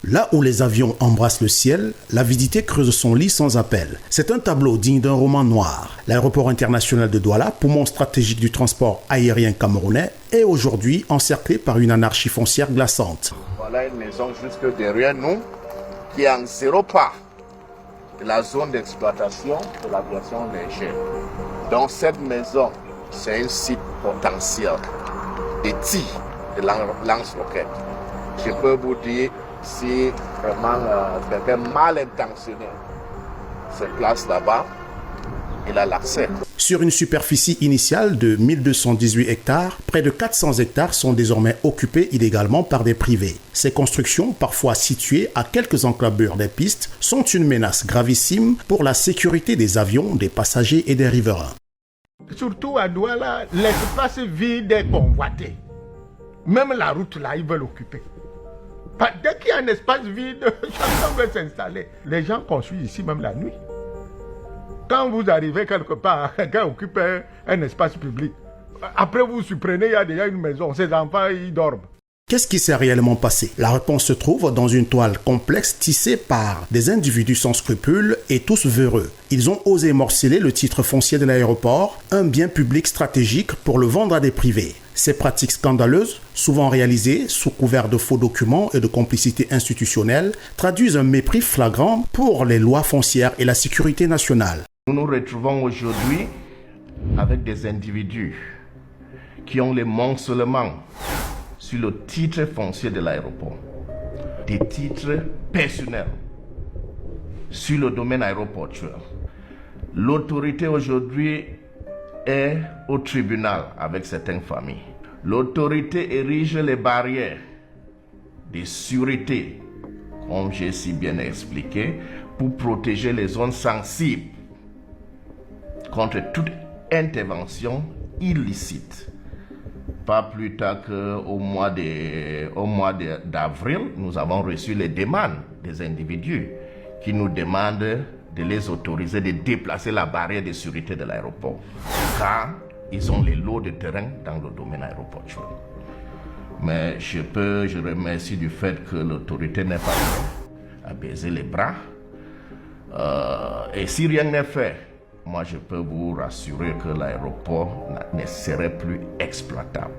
Là où les avions embrassent le ciel, l'avidité creuse son lit sans appel. C'est un tableau digne d'un roman noir. L'aéroport international de Douala, poumon stratégique du transport aérien camerounais, est aujourd'hui encerclé par une anarchie foncière glaçante. Voilà une maison juste derrière nous qui est en 0 pas de la zone d'exploitation de l'aviation légère. Donc cette maison, c'est un site potentiel de tir de lance-roquettes. Je peux vous dire, si vraiment quelqu'un mal intentionné se place là-bas, il a l'accès. Sur une superficie initiale de 1218 hectares, près de 400 hectares sont désormais occupés illégalement par des privés. Ces constructions, parfois situées à quelques enclavures des pistes, sont une menace gravissime pour la sécurité des avions, des passagers et des riverains. Surtout à Douala, l'espace vide est convoité. Même la route là, ils veulent occuper. Dès qu'il y a un espace vide, chacun veut s'installer. Les gens construisent ici même la nuit. Quand vous arrivez quelque part, quelqu'un occupe un espace public. Après vous surprenez, il y a déjà une maison. Ces enfants, ils dorment. Qu'est-ce qui s'est réellement passé? La réponse se trouve dans une toile complexe tissée par des individus sans scrupules et tous véreux. Ils ont osé morceler le titre foncier de l'aéroport, un bien public stratégique pour le vendre à des privés. Ces pratiques scandaleuses, souvent réalisées sous couvert de faux documents et de complicité institutionnelle, traduisent un mépris flagrant pour les lois foncières et la sécurité nationale. Nous nous retrouvons aujourd'hui avec des individus qui ont les morcellements sur le titre foncier de l'aéroport, des titres personnels sur le domaine aéroportuaire. L'autorité aujourd'hui est au tribunal avec certaines familles. L'autorité érige les barrières de sûreté, comme j'ai si bien expliqué, pour protéger les zones sensibles contre toute intervention illicite. Pas plus tard qu'au mois d'avril, nous avons reçu les demandes des individus qui nous demandent de les autoriser de déplacer la barrière de sécurité de l'aéroport, car ils ont les lots de terrain dans le domaine aéroportuaire. Mais je remercie du fait que l'autorité n'est pas prête à baiser les bras. Et si rien n'est fait, moi je peux vous rassurer que l'aéroport ne serait plus exploitable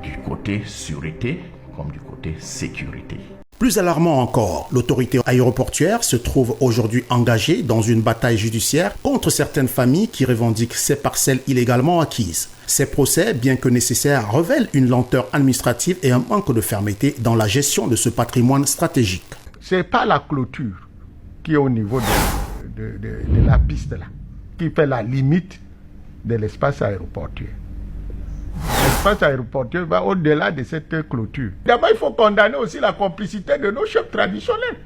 du côté sécurité comme du côté sécurité. Plus alarmant encore, l'autorité aéroportuaire se trouve aujourd'hui engagée dans une bataille judiciaire contre certaines familles qui revendiquent ces parcelles illégalement acquises. Ces procès, bien que nécessaires, révèlent une lenteur administrative et un manque de fermeté dans la gestion de ce patrimoine stratégique. Ce n'est pas la clôture qui est au niveau de la piste là, qui fait la limite de l'espace aéroportuaire. L'espace aéroportuaire va au-delà de cette clôture. D'abord, il faut condamner aussi la complicité de nos chefs traditionnels.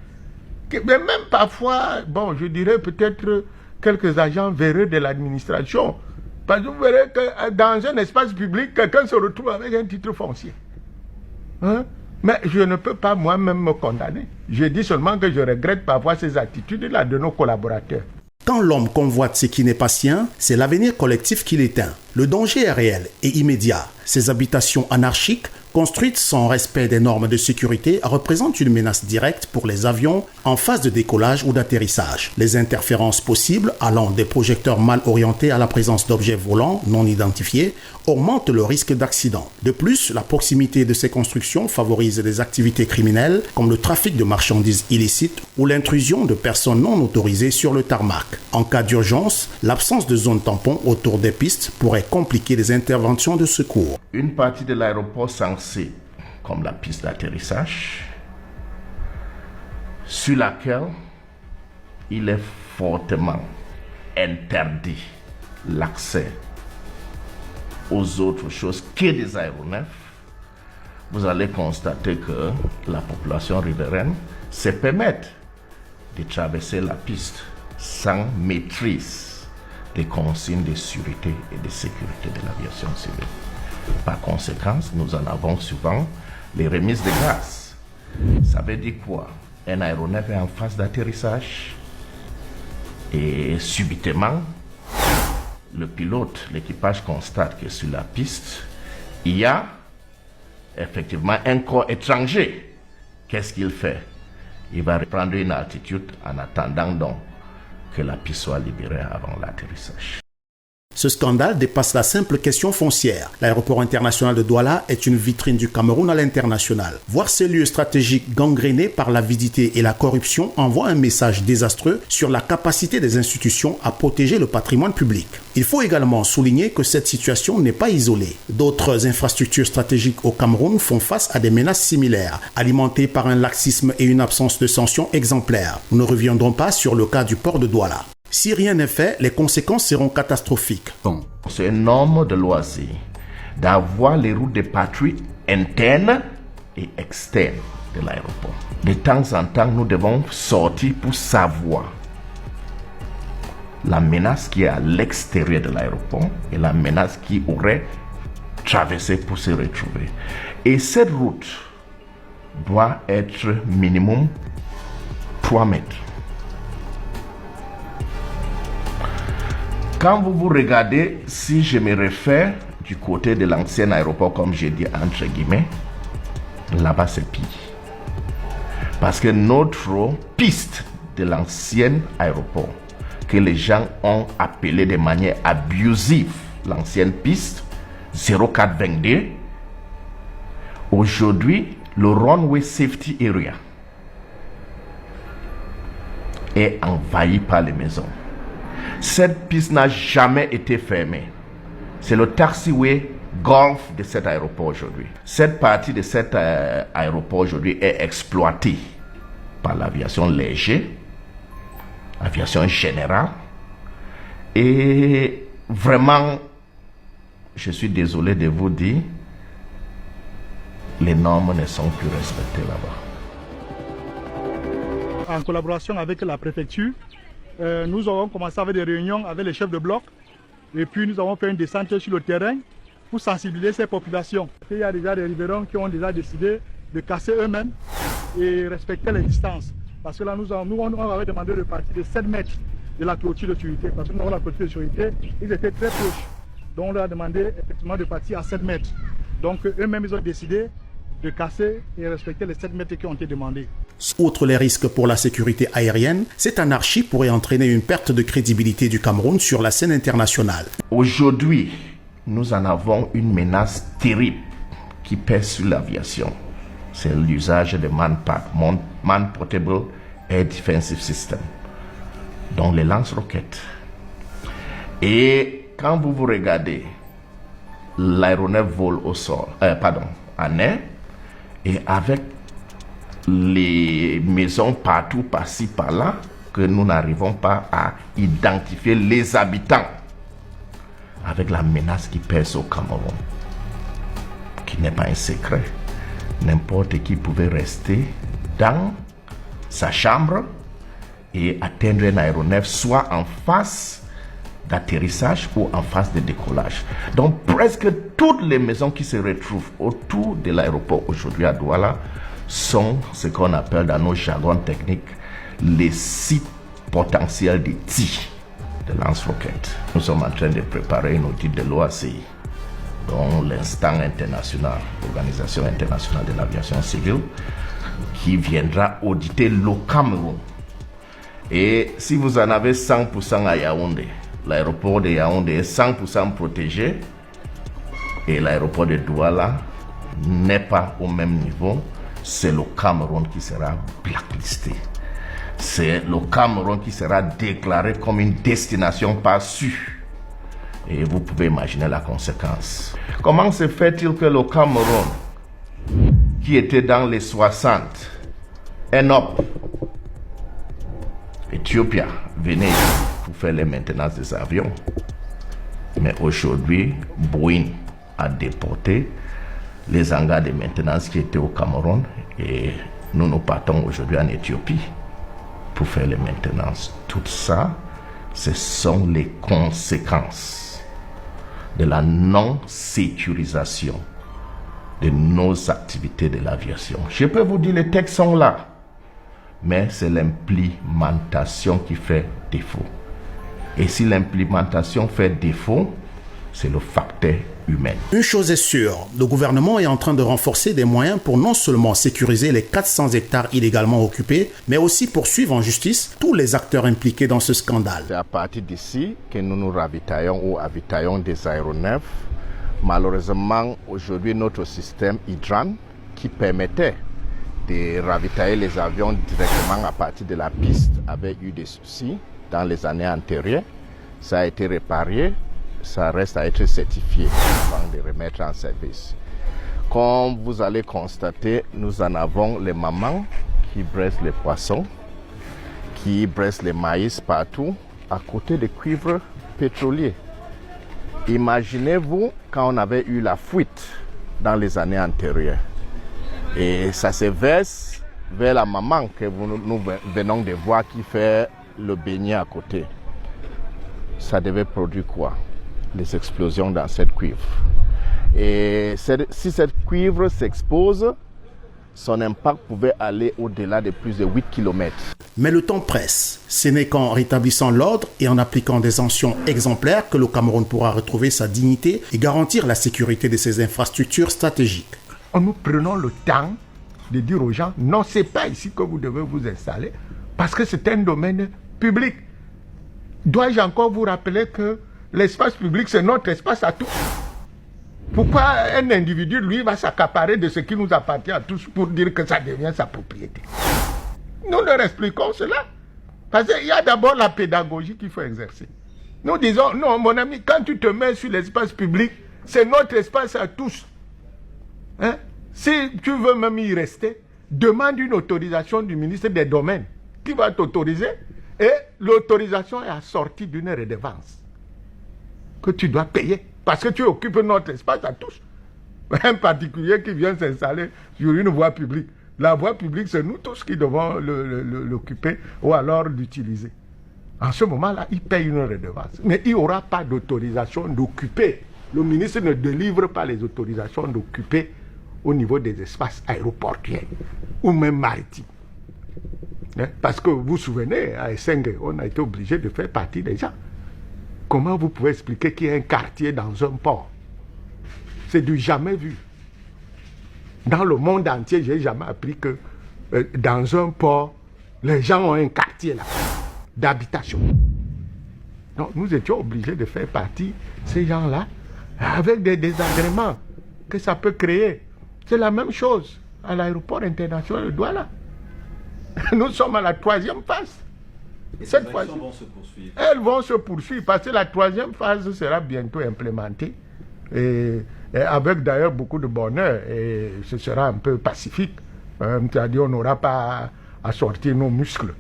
Mais même parfois, je dirais peut-être quelques agents véreux de l'administration. Parce que vous verrez que dans un espace public, quelqu'un se retrouve avec un titre foncier. Mais je ne peux pas moi-même me condamner. Je dis seulement que je regrette parfois ces attitudes-là de nos collaborateurs. Quand l'homme convoite ce qui n'est pas sien, c'est l'avenir collectif qui l'éteint. Le danger est réel et immédiat. Ces habitations anarchiques, construites sans respect des normes de sécurité, représentent une menace directe pour les avions en phase de décollage ou d'atterrissage. Les interférences possibles, allant des projecteurs mal orientés à la présence d'objets volants non identifiés, augmentent le risque d'accident. De plus, la proximité de ces constructions favorise des activités criminelles comme le trafic de marchandises illicites ou l'intrusion de personnes non autorisées sur le tarmac. En cas d'urgence, l'absence de zone tampon autour des pistes pourrait compliquer les interventions de secours. Une partie de l'aéroport sensible, comme la piste d'atterrissage, sur laquelle il est fortement interdit l'accès aux autres choses que des aéronefs, vous allez constater que la population riveraine se permet de traverser la piste sans maîtrise des consignes de sûreté et de sécurité de l'aviation civile. Par conséquent, nous en avons souvent les remises de grâce. Ça veut dire quoi? Un aéronef est en phase d'atterrissage et subitement, le pilote, l'équipage constate que sur la piste, il y a effectivement un corps étranger qu'est-ce qu'il fait? Il va reprendre une altitude en attendant donc que la piste soit libérée avant l'atterrissage. Ce scandale dépasse la simple question foncière. L'aéroport international de Douala est une vitrine du Cameroun à l'international. Voir ces lieux stratégiques gangrénés par l'avidité et la corruption envoie un message désastreux sur la capacité des institutions à protéger le patrimoine public. Il faut également souligner que cette situation n'est pas isolée. D'autres infrastructures stratégiques au Cameroun font face à des menaces similaires, alimentées par un laxisme et une absence de sanctions exemplaires. Nous ne reviendrons pas sur le cas du port de Douala. Si rien n'est fait, les conséquences seront catastrophiques. C'est un homme de loisir d'avoir les routes de patrouille internes et externes de l'aéroport. De temps en temps, nous devons sortir pour savoir la menace qui est à l'extérieur de l'aéroport et la menace qui aurait traversé pour se retrouver. Et cette route doit être minimum 3 mètres. Quand vous regardez, si je me réfère du côté de l'ancien aéroport, comme j'ai dit entre guillemets, là-bas c'est pire. Parce que notre piste de l'ancien aéroport, que les gens ont appelé de manière abusive l'ancienne piste 0422, aujourd'hui, le runway safety area est envahi par les maisons. Cette piste n'a jamais été fermée. C'est le taxiway golf de cet aéroport aujourd'hui. Cette partie de cet aéroport aujourd'hui est exploitée par l'aviation légère, aviation générale. Et vraiment, je suis désolé de vous dire, les normes ne sont plus respectées là-bas. En collaboration avec la préfecture, nous avons commencé avec des réunions avec les chefs de bloc et puis nous avons fait une descente sur le terrain pour sensibiliser ces populations. Il y a déjà des riverains qui ont déjà décidé de casser eux-mêmes et respecter les distances. Parce que là, nous on avait demandé de partir de 7 mètres de la clôture de sécurité. Parce que nous avons la clôture de sécurité, ils étaient très proches. Donc on leur a demandé effectivement de partir à 7 mètres. Donc eux-mêmes, ils ont décidé de casser et respecter les 7 mètres qui ont été demandés. Outre les risques pour la sécurité aérienne, cette anarchie pourrait entraîner une perte de crédibilité du Cameroun sur la scène internationale. Aujourd'hui, nous en avons une menace terrible qui pèse sur l'aviation. C'est l'usage de MANPAD, Man Portable Air Defensive System, dont les lance-roquettes. Et quand vous regardez, l'aéronef vole au sol, en air, et avec les maisons partout, par-ci, par-là, que nous n'arrivons pas à identifier les habitants avec la menace qui pèse au Cameroun, qui n'est pas un secret. N'importe qui pouvait rester dans sa chambre et atteindre un aéronef, soit en face d'atterrissage ou en face de décollage. Donc presque toutes les maisons qui se retrouvent autour de l'aéroport aujourd'hui à Douala sont ce qu'on appelle dans nos jargons techniques les sites potentiels de tir de lance-roquettes. Nous sommes en train de préparer une audit de l'OACI, dont l'instant international, l'Organisation internationale de l'aviation civile, qui viendra auditer le Cameroun. Et si vous en avez 100% à Yaoundé, l'aéroport de Yaoundé est 100% protégé et l'aéroport de Douala n'est pas au même niveau. C'est le Cameroun qui sera blacklisté. C'est le Cameroun qui sera déclaré comme une destination pas sûre. Et vous pouvez imaginer la conséquence. Comment se fait-il que le Cameroun, qui était dans les 60, ENOP, Éthiopie, venait pour faire les maintenances des avions. Mais aujourd'hui, Boeing a déporté les hangars de maintenance qui étaient au Cameroun et nous partons aujourd'hui en Éthiopie pour faire les maintenances. Tout ça, ce sont les conséquences de la non-sécurisation de nos activités de l'aviation. Je peux vous dire, les textes sont là, mais c'est l'implémentation qui fait défaut. Et si l'implémentation fait défaut, c'est le facteur humaine. Une chose est sûre, le gouvernement est en train de renforcer des moyens pour non seulement sécuriser les 400 hectares illégalement occupés, mais aussi poursuivre en justice tous les acteurs impliqués dans ce scandale. C'est à partir d'ici que nous nous ravitaillons ou avitaillons des aéronefs. Malheureusement, aujourd'hui, notre système Hydran, qui permettait de ravitailler les avions directement à partir de la piste, avait eu des soucis dans les années antérieures. Ça a été réparé, ça reste à être certifié avant de remettre en service. Comme vous allez constater, nous en avons les mamans qui brassent les poissons, qui brassent les maïs partout, à côté des cuivres pétroliers. Imaginez-vous quand on avait eu la fuite dans les années antérieures. Et ça se verse vers la maman que nous venons de voir qui fait le beignet à côté. Ça devait produire quoi? Les explosions dans cette cuivre. Et si cette cuivre s'expose, son impact pouvait aller au-delà de plus de 8 km. Mais le temps presse. Ce n'est qu'en rétablissant l'ordre et en appliquant des sanctions exemplaires que le Cameroun pourra retrouver sa dignité et garantir la sécurité de ses infrastructures stratégiques. Nous prenons le temps de dire aux gens, non, ce n'est pas ici que vous devez vous installer, parce que c'est un domaine public. Dois-je encore vous rappeler que l'espace public, c'est notre espace à tous? Pourquoi un individu, lui, va s'accaparer de ce qui nous appartient à tous pour dire que ça devient sa propriété? Nous leur expliquons cela. Parce qu'il y a d'abord la pédagogie qu'il faut exercer. Nous disons, non, mon ami, quand tu te mets sur l'espace public, c'est notre espace à tous. Hein? Si tu veux même y rester, demande une autorisation du ministre des Domaines qui va t'autoriser, et l'autorisation est assortie d'une redevance que tu dois payer parce que tu occupes notre espace à tous. Un particulier qui vient s'installer sur une voie publique, la voie publique, c'est nous tous qui devons l'occuper ou alors l'utiliser. En ce moment-là, il paye une redevance. Mais il n'y aura pas d'autorisation d'occuper. Le ministre ne délivre pas les autorisations d'occuper au niveau des espaces aéroportuaires ou même maritimes. Parce que vous vous souvenez, à Essengue, on a été obligé de faire partie des gens. Comment vous pouvez expliquer qu'il y a un quartier dans un port? C'est du jamais vu. Dans le monde entier, je n'ai jamais appris que dans un port, les gens ont un quartier là, d'habitation. Donc nous étions obligés de faire partie, ces gens-là, avec des désagréments que ça peut créer. C'est la même chose à l'aéroport international de Douala. Nous sommes à la 3e phase. Et ces actions vont se poursuivre. Elles vont se poursuivre parce que la 3e phase sera bientôt implémentée. Et avec d'ailleurs beaucoup de bonheur. Et ce sera un peu pacifique. C'est-à-dire on n'aura pas à sortir nos muscles.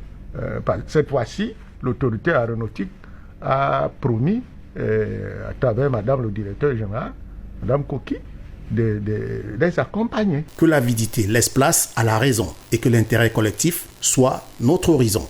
Cette fois-ci, l'autorité aéronautique a promis, à travers Madame le directeur général, Madame Koki, de les accompagner. Que l'avidité laisse place à la raison et que l'intérêt collectif soit notre horizon.